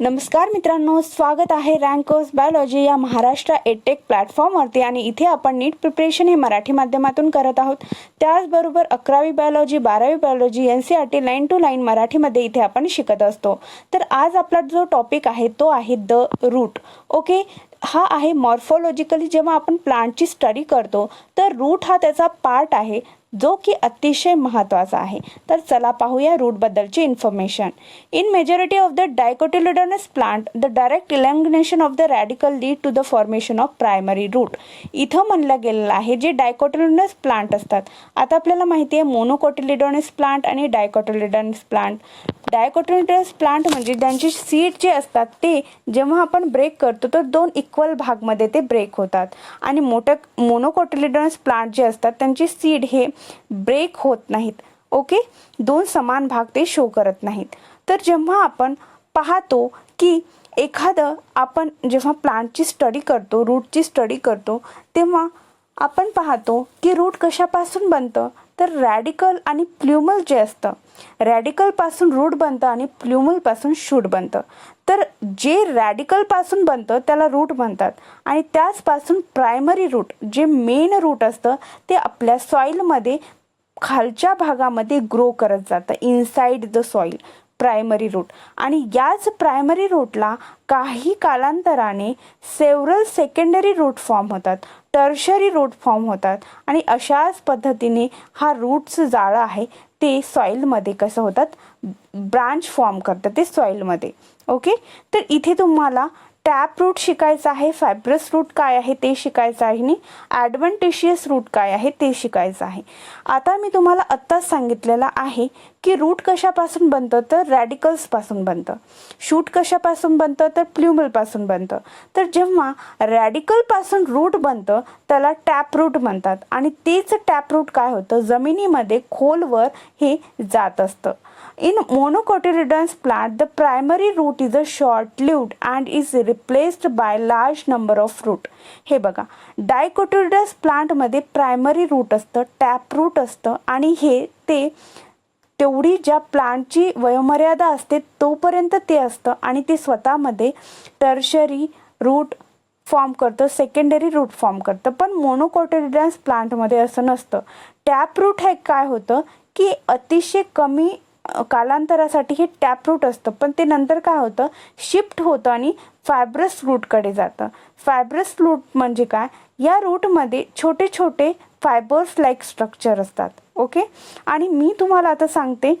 नमस्कार मित्रांनो, स्वागत आहे रँकोस बायोलॉजी या महाराष्ट्र एडटेक प्लॅटफॉर्मवरती आणि इथे आपण नीट प्रिपरेशन हे मराठी माध्यमातून करत आहोत. त्याचबरोबर 11वी बायोलॉजी 12वी biology NCERT line to line मराठीमध्ये इथे आपण शिकत असतो. तर आज आपला जो टॉपिक आहे तो आहे द रूट. ओके, हा आहे मॉर्फोलॉजिकली जेव्हा आपण प्लांटची स्टडी करतो तर रूट हा त्याचा पार्ट आहे जो की अतिशय महत्त्वाचा आहे. तर चला पाहूया रूट बद्दलची information. In majority of the dicotyledonous plant the direct elongation of the radical lead to the formation of primary root. इथं म्हणलं गेलेलं आहे जे डायकोटिलेडोनस प्लांट असतात. आता आपल्याला माहिती आहे मोनोकोटिलेडोनस प्लांट आणि डायकोटिलेडोनस प्लांट. डायकोटिलेडोनस प्लांट म्हणजे त्यांची सीड जे असतात ते जेव्हा आपण ब्रेक करतो तर दोन इक्वल भागमध्ये ते ब्रेक होतात आणि मोनोकोटिलेडोनस प्लांट जे असतात त्यांची सीड हे ब्रेक होत नाहीत. ओके, दोन समान भाग ते शो करत नाहीत. तर जेव्हा आपण पाहतो की एखादं आपण जेव्हा प्लांटची स्टडी करतो, रूटची स्टडी करतो, तेव्हा आपण पाहतो की रूट कशापासून बनतं तर रॅडिकल आणि प्ल्युमल जे असतं, रॅडिकल पासून रूट बनतं आणि प्ल्युमल पासून शूट बनतं. तर जे रॅडिकल पासून बनतं त्याला रूट म्हणतात आणि त्याचपासून प्रायमरी रूट जे मेन रूट असतं ते आपल्या सॉइलमध्ये खालच्या भागामध्ये ग्रो करत जातं inside the soil, primary root. आणि याच प्रायमरी रूटला काही कालांतराने सेव्हरल सेकंडरी रूट फॉर्म होतात, टर्शरी रूट फॉर्म होतात आणि अशाच पद्धतीने हा रूटचं जाळं आहे ते सॉइलमध्ये कसं होतात, ब्रांच फॉर्म करतात ते सॉइलमध्ये. ओके, तर इथे तुम्हाला टॅप रूट शिकायचं आहे, फायब्रस रूट काय आहे ते शिकायचं आहे आणि ॲडव्हेंटिशियस रूट काय आहे ते शिकायचं आहे. आता मी तुम्हाला आत्ताच सांगितलेलं आहे की रूट कशापासून बनतं तर रॅडिकल्सपासून बनतं, शूट कशापासून बनतं तर प्ल्युमलपासून बनतं. तर जेव्हा रॅडिकलपासून रूट बनतं त्याला टॅप रूट म्हणतात आणि तेच टॅप रूट काय होतं जमिनीमध्ये खोलवर हे जात असतं. In monocotyledonous plant, the primary root is a short-lived and is replaced by large number of root. हे बघा, डायकोटिलेडोनस प्लांट मध्ये प्रायमरी रूट असतं, टॅप रूट असतं आणि हे ते तेवढी ज्या प्लांटची वयोमर्यादा असते तोपर्यंत ते असतं आणि ते स्वतःमध्ये टर्शरी रूट फॉर्म करतं, सेकंडरी रूट फॉर्म करतं. पण मोनोकोटिलेडोनस प्लांटमध्ये असं नसतं. टॅप रूट हे काय होतं की अतिशय कमी कालांतरासाठी हे टॅप रूट असतं, पण ते नंतर काय होतं शिफ्ट होतं आणि फायब्रस रूटकडे जातं. फायब्रस रूट म्हणजे काय, या रूटमध्ये छोटे छोटे फायबर्स लाईक स्ट्रक्चर असतात. ओके, आणि मी तुम्हाला आता सांगते,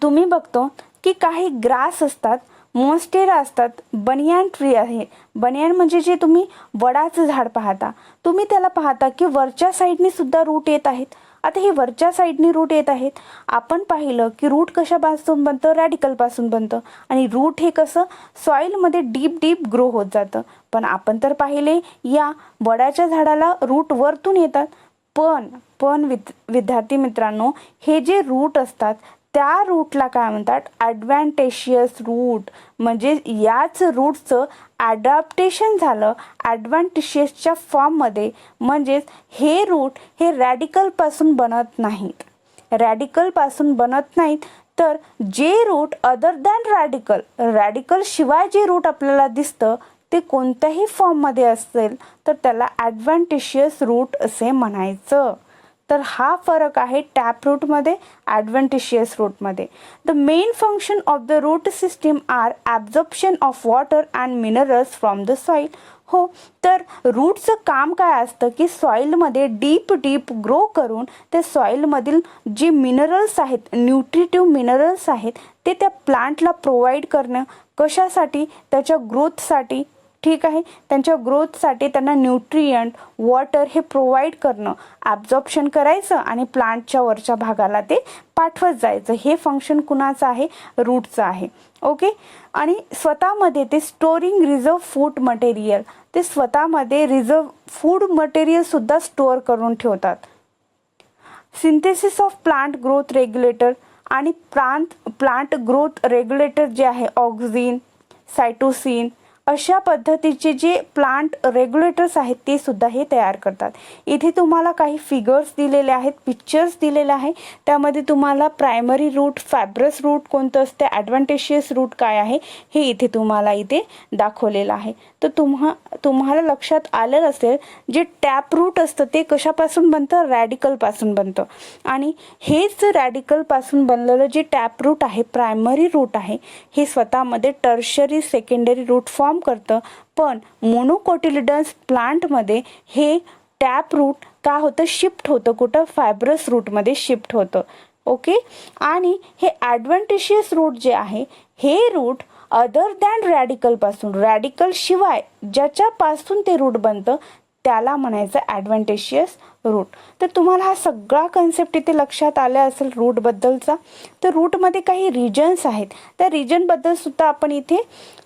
तुम्ही बघतो की काही ग्रास असतात, मॉन्स्टेरा असतात, बनियान ट्री आहे. बनियान म्हणजे जे तुम्ही वडाचं झाड पाहता, तुम्ही त्याला पाहता की वरच्या साईडने सुद्धा रूट येत आहेत. आता हे वरच्या साईडने रूट येत आहेत. आपण पाहिलं की रूट कशापासून बनतं, रॅडिकलपासून बनतं आणि रूट हे कसं सॉईलमध्ये डीप डीप ग्रो होत जातं. पण आपण तर पाहिले या वडाच्या झाडाला रूट वरतून येतात. पण विद्यार्थी मित्रांनो, हे जे रूट असतात त्या रूटला काय म्हणतात, ॲडव्हेंटिशियस रूट. म्हणजे याच रूटचं ॲडॅप्टेशन झालं ॲडव्हेंटिशियसच्या फॉर्ममध्ये. म्हणजेच हे रूट हे रॅडिकलपासून बनत नाहीत, रॅडिकलपासून बनत नाहीत. तर जे रूट अदर दॅन रॅडिकल शिवाय जे रूट आपल्याला दिसतं ते कोणत्याही फॉर्ममध्ये असेल तर त्याला ॲडव्हेंटिशियस रूट असे म्हणायचं. तर हा फरक आहे टॅप रूटमध्ये, ॲडव्हेंटिशियस रूटमध्ये. The main function of the root system are absorption of water and minerals from the soil. हो, तर रूटचं काम काय असतं की सॉईलमध्ये डीप ग्रो करून ते सॉईलमधील जे मिनरल्स आहेत, न्यूट्रिटिव्ह मिनरल्स आहेत ते त्या प्लांटला प्रोव्हाइड करणं. कशासाठी, त्याच्या ग्रोथसाठी. ठीक आहे, त्यांच्या ग्रोथसाठी त्यांना न्यूट्रियंट वॉटर हे प्रोव्हाइड करणं, ॲब्झॉर्प्शन करायचं आणि प्लांटच्या वरच्या भागाला ते पाठवत जायचं. हे फंक्शन कुणाचं आहे, रूटचं आहे. ओके, आणि स्वतःमध्ये ते स्टोरिंग रिझर्व फूड मटेरियल, ते स्वतःमध्ये रिझर्व फूड मटेरियल सुद्धा स्टोअर करून ठेवतात. Synthesis of plant growth regulator आणि प्लांट ग्रोथ रेग्युलेटर जे आहे ऑक्झिन, सायटोसिन अशा पद्धतीचे जे प्लांट रेग्युलेटर्स आहेत ते सुद्धा हे तयार करतात. इथे तुम्हाला काही फिगर्स दिलेले आहेत, पिक्चर्स दिलेले आहे. त्यामध्ये तुम्हाला प्रायमरी रूट, फायब्रस रूट कोणतं असते, ॲडव्हान्टेशियस रूट काय आहे हे इथे तुम्हाला इथे दाखवलेलं आहे. तर तुम्हाला लक्षात आलं असेल जे टॅप रूट असतं ते कशापासून बनतं, रॅडिकलपासून बनतं. आणि हेच रॅडिकलपासून बनलेलं जे टॅप रूट आहे, प्रायमरी रूट आहे, हे स्वतःमध्ये टर्शरी सेकंडरी रूट फॉर्म करतं. पण मोनोकोटिलिडन्स प्लांटमध्ये हे टॅप रूट काय होतं, शिफ्ट होतं कुठं, फायब्रस रूटमध्ये शिफ्ट होतं. ओके. आणि हे ॲडव्हान्टेशियस रूट जे आहे हे रूट अदर दॅन रॅडिकलपासून, रॅडिकल शिवाय ज्याच्यापासून ते रूट बनतं त्याला म्हणायचं ॲडव्हान्टेशियस रूट. तर तुम्हाला हा सगळा कन्सेप्ट इथे लक्षात आला असेल रूटबद्दलचा. तर रूटमध्ये काही रिजन्स आहेत, त्या रिजनबद्दल सुद्धा आपण इथे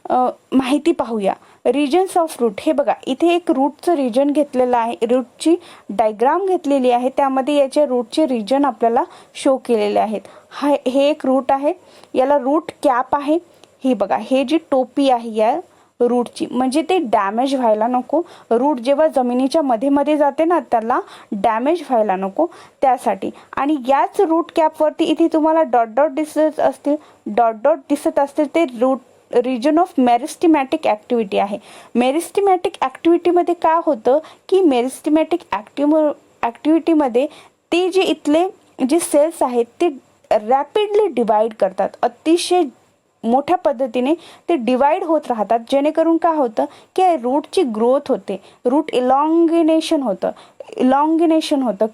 माहिती पाहूया. रिजन्स ऑफ रूट, हे बघा इथे एक रूटचं रिजन घेतलेलं आहे, रूटची डायग्राम घेतलेली आहे, त्यामध्ये याचे रूटचे रिजन आपल्याला शो केलेले आहेत. हे एक रूट आहे, याला रूट कॅप आहे. ही बघा, हे जी टोपी आहे या रूटची, म्हणजे ते डॅमेज व्हायला नको. रूट जेव्हा जमिनीच्या मध्ये जाते ना त्याला डॅमेज व्हायला नको त्यासाठी. आणि याच रूट कॅपवरती इथे तुम्हाला डॉट डॉट दिसत असतील ते रूट रिजन ऑफ मेरिस्टिमॅटिक ॲक्टिव्हिटी आहे. मेरिस्टिमॅटिक ॲक्टिव्हिटीमध्ये काय होतं की मेरिस्टिमॅटिक ॲक्टिव्हिटीमध्ये ते जे इथले जे सेल्स आहेत ते रॅपिडली डिवाइड करतात, अतिशय मोठ्या पद्धतीने ते डिवाइड होत राहतात, जेणेकरून काय होतं की रूटची ग्रोथ होते, रूट इलॉंगिनेशन होतं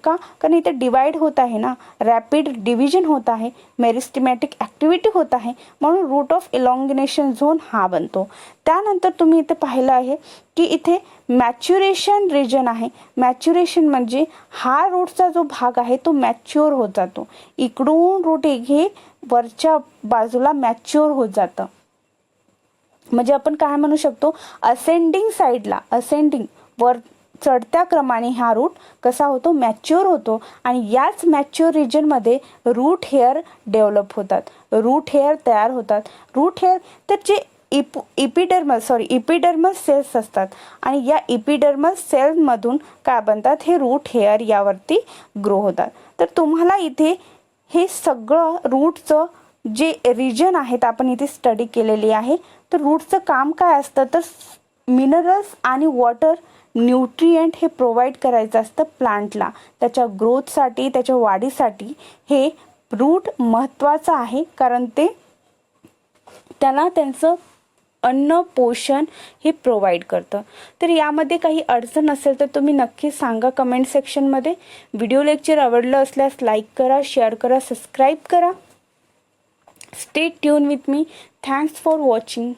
का, कारण इथे डिवाइड होत आहे ना, रॅपिड डिव्हिजन होत आहे, मेरिस्टिमॅटिक ॲक्टिव्हिटी होत आहे, म्हणून रूट ऑफ इलॉंगिनेशन झोन हा बनतो. त्यानंतर तुम्ही इथे पाहिलं आहे की इथे मॅच्युरेशन रिजन आहे. मॅच्युरेशन म्हणजे हा रूटचा जो भाग आहे तो मॅच्युअर होत जातो, इकडून रूट हे वरच्या बाजूला मॅच्युअर होत जातं. म्हणजे आपण काय म्हणू शकतो, असेंडिंग साईडला, असेंडिंग वर चढत्या क्रमाने हा रूट कसा होतो, मॅच्युअर होतो. आणि याच मॅच्युअर रिजनमध्ये रूट हेअर डेव्हलप होतात, रूट हेअर तयार होतात. रूट हेअर तर जे इपिडर्मल सेल्स असतात आणि या इपिडर्मल सेल्समधून काय बनतात, हे रूट हेअर यावरती ग्रो होतात. तर तुम्हाला इथे हे सगळं रूटचं जे रिजन आहेत आपण इथे स्टडी केलेली आहे. तर रूटचं काम काय असतं, तर मिनरल्स आणि वॉटर न्यूट्रिएंट हे प्रोव्हाइड करायचं असतं प्लांटला, त्याच्या ग्रोथसाठी, त्याच्या वाढीसाठी हे रूट महत्त्वाचं आहे, कारण ते त्यांना त्यांचं अन्न पोषण हे प्रोव्हाइड करतं. तर यामध्ये काही अडचण असेल तर तुम्ही नक्की सांगा कमेंट सेक्शनमध्ये. व्हिडिओ लेक्चर आवडलं असल्यास लाईक करा, शेअर करा, सबस्क्राईब करा. Stay tune with me. Thanks for watching.